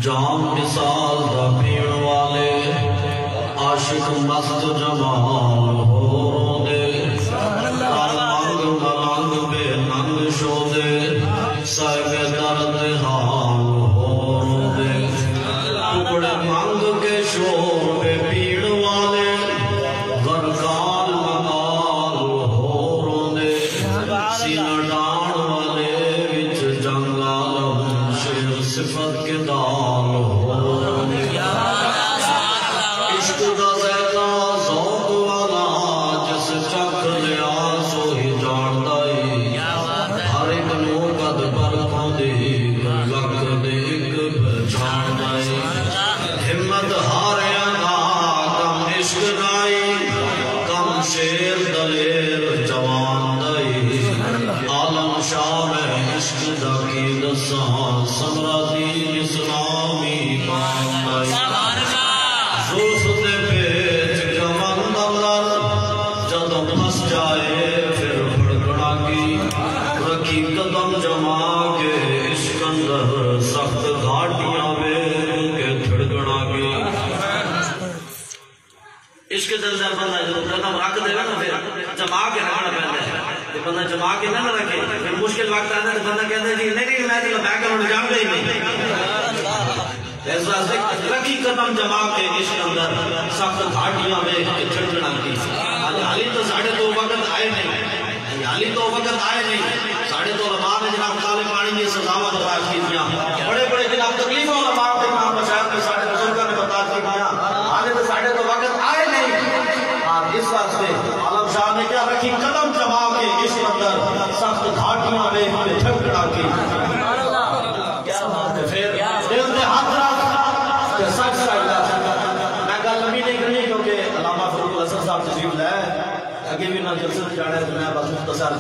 جام مثال دا پین والے عاشق مست جمال ہو دے مانگ ملنگ بے ننگ شو دے صاحب درد حال ہو دے ٹکڑے مانگ کے شور بے پین والے غرقال مقال ہو دے سینہ ڈان والے وچ جنگ عالم شیر صفت کے دال ہو دے عشق دا زیدہ ذوق والا جس چک لیا سو ہی جان دائی ہر ایک نو قد پر کھوندی لگ دے ایک پہچان دائی ہمت ہاریا نا کم عشق دائی کم شیر دلیر جوان دائی عالم شاہ میں عشق دا کی دساں سمرہ دین اسلامی مان دائی زوس دے پیچ جوان دملر جدم پس جائے پھر بھڑکڑا کی رکھی قدم جما کے عشق اندر سخت گھاٹیاں میں کے دھڑکڑا کی عشق دل در بندہ جو قدم رکھ دے گا نا پھر جما کے رکھنا پہنے تو بندہ جما کے نہ رکھے پھر مشکل وقت آتا ہے تو بندہ کہتا ہے جی نہیں میں تو بیک گراؤنڈ جام گئی نہیں ایسا رکھی قدم جما کے عشق اندر سخت گھاٹیاں میں چڑھنا کی حالی تو ساڑھے تو وقت آئے نہیں حالی تو وقت آئے نہیں ساڑھے تو علماء نے جناب کالے پانی کی سزاوت بات کی دیا بڑے بڑے جناب تکلیف علماء کے کام بشاہد میں ساڑھے بزرگاں نے بتا کی دیا حالی تو ساڑھے تو وقت آئے نہیں اس واسطے عالم شاہ نے کیا رکھی قدم جما کے عشق اندر سخت گھاٹیاں میں چڑھنا کی کیا بات ہے پھر دل دے ہاتھ سچ سائدہ میں کہا لمبی نہیں کرنی کیونکہ علامہ فروق الحسن صاحب تشریف لائے اگے بھی نہ جلسے جانا ہے تو میں بس مختصر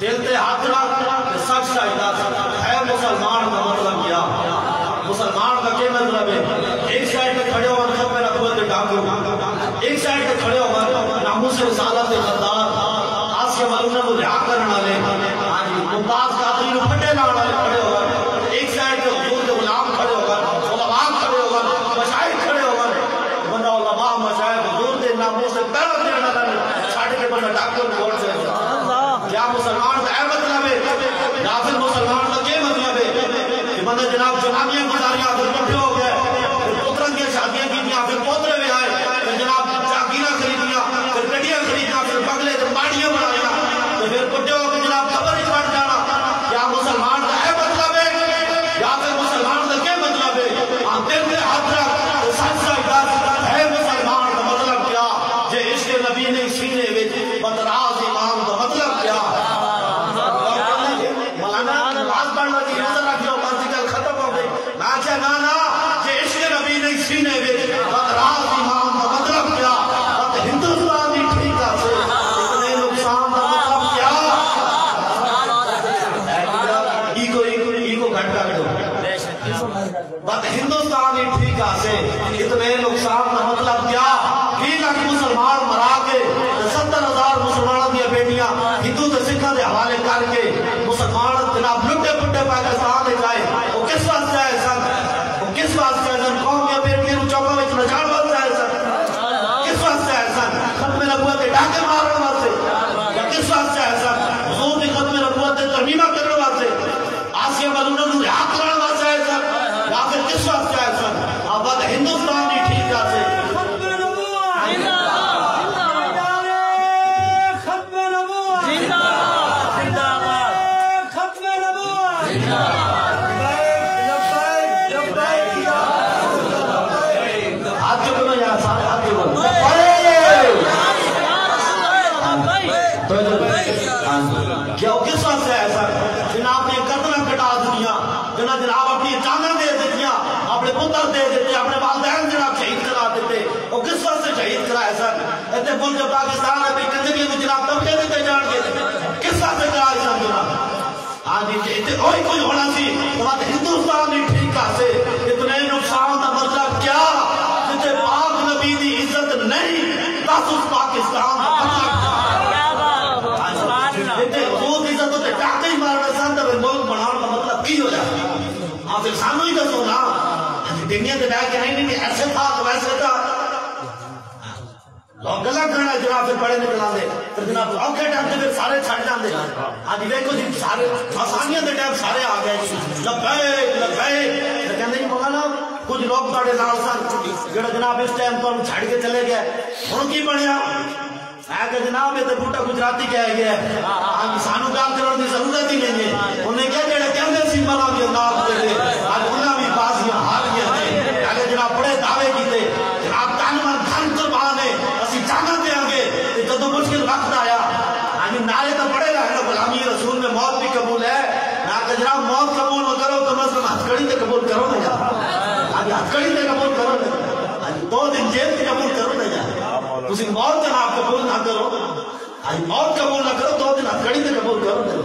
دل تے ہاتھ رکھ سچ سائدہ ہے مسلمان کا مطلب کیا مسلمان کا کیا مطلب ہے ایک سائڈ پہ کھڑے ہو سب میں رکھو دے ڈاکو ایک سائڈ پہ کھڑے ہو ناموس رسالت غدار آسیہ معلومہ کو رہا کرنا لے ممتاز قادری کو پھٹے لانا لے کھڑے ہو ایک سائڈ پہ حضور کے غلام کھڑے ہو علماء کھڑے ہو مشاہد کھڑے ہو بندہ علماء مشاہد حضور دے ناموس سے پہلے دینا لے چھاڑ کے بندہ ڈاکو بول سے کیا مسلمان کا اے مطلب ہے یا پھر مسلمان کا کیا مطلب ہے کہ بندہ جناب جنابیاں گزاریاں پھر کٹھے ہو گئے پھر پترن کی شادیاں کی دیا پھر پوترے میں آئے پھر جناب چاکینا خریدیا پھر کٹیاں خریدیا پھر بگلے پھر پاڑیاں بنایا تو پھر کٹھے ہو کے جناب قبر ہی بڑھ جانا کیا مسلمان کا اے مطلب ہے یا پھر مسلمان کا کیا مطلب ہے ہم دل میں ہاتھ رکھ سچ سائدہ ہے مسلمان کا مطلب کیا جے عشق نبی نے سینے وچ بطراز امام کا مطلب کیا مولانا نماز پڑھنا کی نظر رکھو منطقل ختم ہو گئی میں کہا نانا جے عشق نبی نے سینے وچ بطراز امام کا مطلب کیا ہندوستان کی ٹھیکہ سے اتنے نقصان کا مطلب کیا ایگو گھٹ کر دو بات ہندوستان کی ٹھیکہ سے اتنے نقصان کا مطلب کیا 20 لاکھ مسلمان مرا کے 70 تے ملک پاکستان ابھی کنجری میں جناب طبقے دیتے جان گے کس طرح سے کہا اسلام جناب ہاں جی اتنے کوئی کوئی ہونا سی تمہارے ہندوستان ہی ٹھیک سے اتنے نقصان کا مطلب کیا جتے پاک نبی دی عزت نہیں بس اس پاکستان کا مطلب اتنے حضور دی عزت ہوتے ٹاکے ہی مارنا سانتا پھر ملک بناؤں کا مطلب کی ہو جاتا ہاں پھر سانو ہی دسو نا دنیا دے بیٹھ کے نہیں ایسے تھا تو ویسے تھا لوگ گلا کرنا جناب پھر بڑے نکلا دے پھر جناب اوکے ٹائم سے پھر سارے چھڑ جان دے آج دیکھو جی سارے آسانیاں دے ٹائم سارے آ گئے لبیک کہندے جی مولانا کچھ لوگ تھوڑے نال سن جڑا جناب اس ٹائم تو چھڑ کے چلے گئے ہن کی بنیا میں کہ جناب یہ تو بوٹا گجراتی کہہ گیا ہے سانو گل کرن دی ضرورت ہی نہیں ہے انہیں کہا جڑے کہندے سی ملا کے نام دے اج انہاں بھی بازیاں ہار گئے نے اگے جناب بڑے دعوے کیتے جناب تن من دھن قربان ہے اسی جانا دیں گے کہ جدو مشکل وقت آیا آج نعرے تو پڑے گا غلامی رسول میں موت بھی قبول ہے میں کہ جناب موت قبول نہ کرو تو مثلا ہتھکڑی تے قبول کرو نا یار آج ہتھکڑی تے قبول کرو نا آج 2 دن جیل تے قبول کرو نا یار تسی موت جناب قبول نہ کرو آج موت قبول نہ کرو 2 دن ہتھکڑی تے قبول کرو نا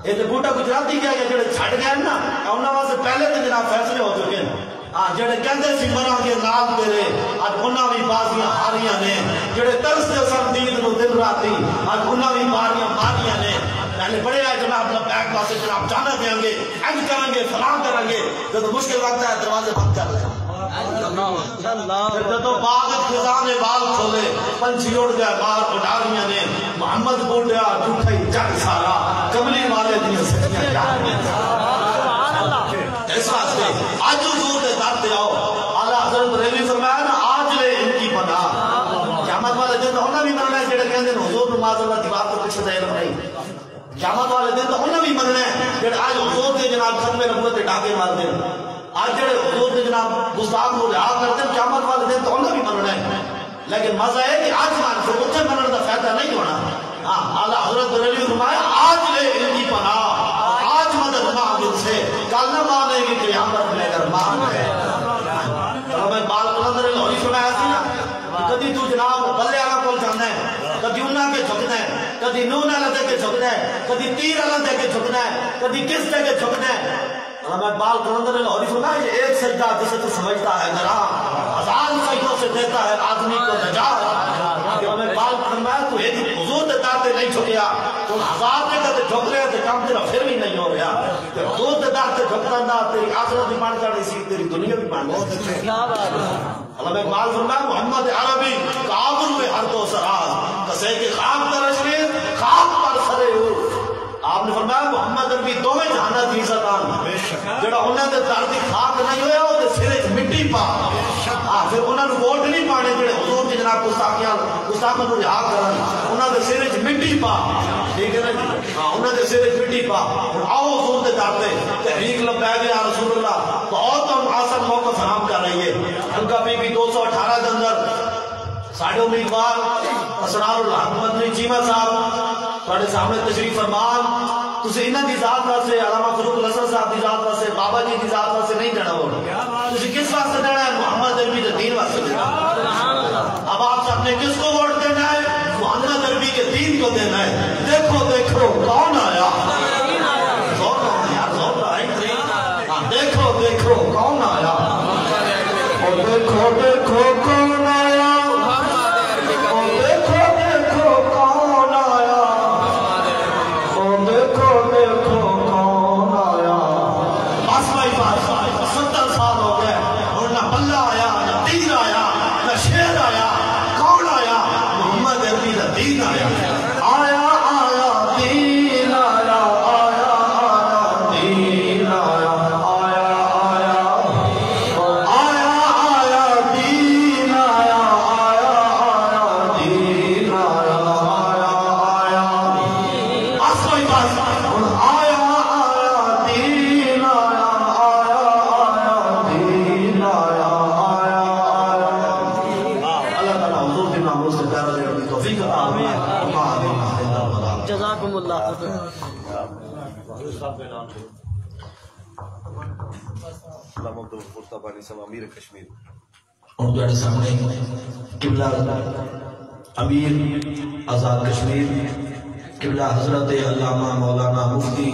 یہ تو بوٹا گجراتی کیا گیا جڑے چھڑ گئے نا انہاں واسطے پہلے تے جناب فیصلے ہو چکے ہیں جڑے کہندے سی مراں گے نال تیرے اج انہاں بھی بازیاں ہاریاں نے جڑے ترستے سن دین نو دن راتی اج انہاں بھی بازیاں ماریاں نے پہلے بڑے آئے جناب بیک واسطے جناب جانا دیں گے انج کریں گے فلاں کریں گے جب مشکل وقت ہے دروازے بند کر لیں جدو باغ خزانے بال کھولے پنچھی اڑ گئے باہر اڈاریاں نے محمد بوٹیا جھوٹا ہی جگ سارا کملی والے دنیا سکیاں اس واسطے آج حضور دے در تے آؤ اعلیٰ حضرت بریلوی فرمایا نا آج لے ان کی پناہ قیامت والے دن تو انہاں بھی مرنا ہے جڑے کہندے نے حضور نماز اللہ دیوار تو پیچھے دے نہیں قیامت والے دن تو انہاں بھی مرنا ہے جڑے آج حضور دے جناب ختم نبوت تے ڈاکے مار دے آج جڑے حضور دے جناب گستاخ نو رہا کرتے ہیں قیامت والے دن تو انہاں بھی مرنا ہے لیکن مزہ ہے کہ آج مان سے اتنے مرنے کا فائدہ نہیں ہونا ہاں اعلیٰ حضرت بریلوی فرمایا آج لے ان کی پناہ آج مدد مانگ ان سے کل نہ مانے گی قیامت میں اگر مان ہے میں بال قلندر لاہوری سنایا سی نا کدی تو جناب بلے والا کول جانا ہے کدی انہاں کے جھکنا ہے کدی نون والا دے کے جھکنا ہے کدی تیر والا دے کے جھکنا ہے کدی کس دے کے جھکنا ہے میں بال قلندر لاہوری سنایا یہ ایک سجدہ جسے تو سمجھتا ہے ذرا 1000 سجدوں سے دیتا ہے آدمی کو نجات میں بال فرمایا تو ایک حضور دے در تے نہیں جھکیا تو 1000 دے تے جھک رہے تے کام تیرا پھر بھی نہیں ہو رہا تے حضور دے در تے جھکتا نہ تیری آخرت بھی بن جانی سی تیری دنیا بھی بن جانی کیا بات ہے اللہ میں بال فرمایا محمد عربی کابل میں ہر دو سراز کسے کے خاک ترشریف خاک پر سرے ہو آپ نے فرمایا محمد عربی دوویں جہانا دی عزتان جڑا انہاں دے در دی خاک نہیں ہویا او دے سرے وچ مٹی پا پھر انہاں نو ووٹ نہیں پانے جڑے حضور دی جناب گستاخاں نو رہا کرن انہاں دے سرے وچ مٹی پا ٹھیک ہے نا جی انہاں دے سرے وچ مٹی پا ہن آؤ حضور دے در تے تحریک لبیک یا رسول اللہ بہت ہم آسان موقع فراہم کر رہی ہے حلقہ بی بی 218 کے اندر ساڑھے امیدوار اسرار الحق مدنی چیمہ صاحب تھوڑے سامنے تشریف فرمان تسی انہاں دی ذات واسطے علامہ فاروق الحسن صاحب دی ذات واسطے بابا جی دی ذات واسطے نہیں دینا ہوگا تسی کس واسطے دینا ہے محمد عربی کے دین واسطے دینا اب آپ سب نے کس کو ووٹ دینا ہے محمد عربی کے دین کو دینا ہے دیکھو دیکھو کون آیا زور آیا زور آیا دیکھو دیکھو کون آیا دیکھو دیکھو کون آیا امیر کشمیر ہوں تھوڑے سامنے قبلہ امیر آزاد کشمیر قبلہ حضرت علامہ مولانا مفتی